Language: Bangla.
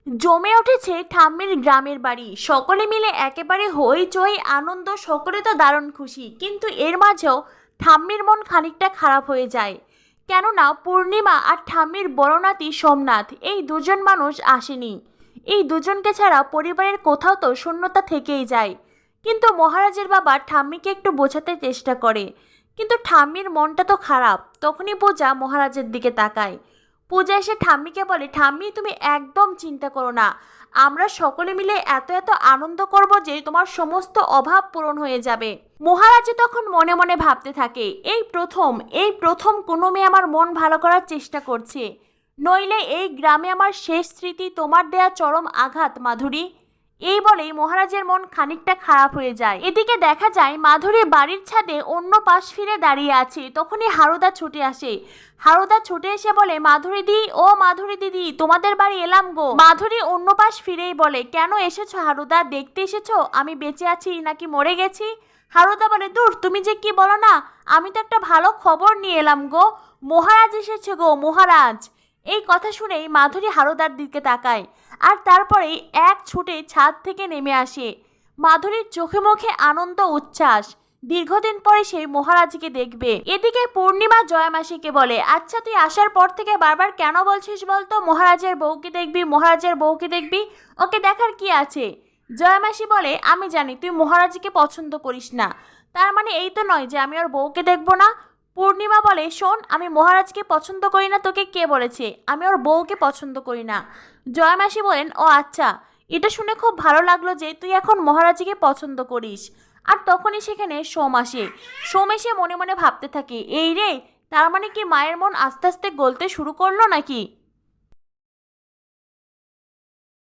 জমে উঠেছে ঠাম্মির গ্রামের বাড়ি। সকলে মিলে একেবারে হইচই আনন্দ, সকলে তো দারুণ খুশি। কিন্তু এর মাঝেও ঠাম্মির মন খানিকটা খারাপ হয়ে যায়। কেননা পূর্ণিমা আর ঠাম্মির বড় নাতি সোমনাথ, এই দুজন মানুষ আসেনি। এই দুজনকে ছাড়া পরিবারের কোথাও তো শূন্যতা থেকেই যায়। কিন্তু মহারাজের বাবা ঠাম্মিকে একটু বোঝাতে চেষ্টা করে, কিন্তু ঠাম্মির মনটা তো খারাপ। তখনই পূজা মহারাজের দিকে তাকায়। পূজা এসে ঠাম্মিকে বলে, ঠাম্মি তুমি একদম চিন্তা করো না, আমরা সকলে মিলে এত এত আনন্দ করব যে তোমার সমস্ত অভাব পূরণ হয়ে যাবে। মহারাজ তখন মনে মনে ভাবতে থাকে, এই প্রথম কোনো মেয়ে আমার মন ভালো করার চেষ্টা করছে। নইলে এই গ্রামে আমার শেষ স্মৃতি তোমার দেয়া চরম আঘাত মাধুরী। এই বলেই মহারাজের মন খানিকটা খারাপ হয়ে যায়। এদিকে দেখা যায় মাধুরী বাড়ির ছাদে অন্য পাশ ফিরে দাঁড়িয়ে আছে। তখনই হারুদা ছুটে আসে। হারুদা ছুটে এসে বলে, মাধুরী দি, ও মাধুরী দিদি, তোমাদের বাড়ি এলাম গো। মাধুরী অন্য পাশ ফিরেই বলে, কেন এসেছো হারুদা? দেখতে এসেছো আমি বেঁচে আছি নাকি মরে গেছি? হারুদা বলে, দূর, তুমি যে কি বলো না, আমি তো একটা ভালো খবর নিয়ে এলাম গো। মহারাজ এসেছে গো, মহারাজ। এই কথা শুনেই মাধুরী হারুদার দিকে তাকায়, আর তারপরেই এক ছুটে ছাদ থেকে নেমে আসে। মাধুরীর চোখে মুখে আনন্দ উচ্ছ্বাস, দীর্ঘদিন পরে সে মহারাজকে দেখবে। এদিকে পূর্ণিমা জয়ামাসিকে বলে, আচ্ছা তুই আসার পর থেকে বারবার কেন বলছিস বলতো, মহারাজের বউকে দেখবি, মহারাজের বউকে দেখবি, ওকে দেখার কি আছে? জয়ামাসি বলে, আমি জানি তুই মহারাজকে পছন্দ করিস না, তার মানে এই তো নয় যে আমি ওর বউকে দেখবো না। পূর্ণিমা বলে, শোন, আমি মহারাজকে পছন্দ করি না তোকে কে বলেছে? আমি ওর বউকে পছন্দ করি না। জয়ামাসি বলেন, ও আচ্ছা, এটা শুনে খুব ভালো লাগলো যে তুই এখন মহারাজকে পছন্দ করিস। আর তখনই সেখানে সোম আসে। সোম এসে মনে মনে ভাবতে থাকে, এই রে, তার মানে কি মায়ের মন আস্তে আস্তে গলতে শুরু করলো নাকি?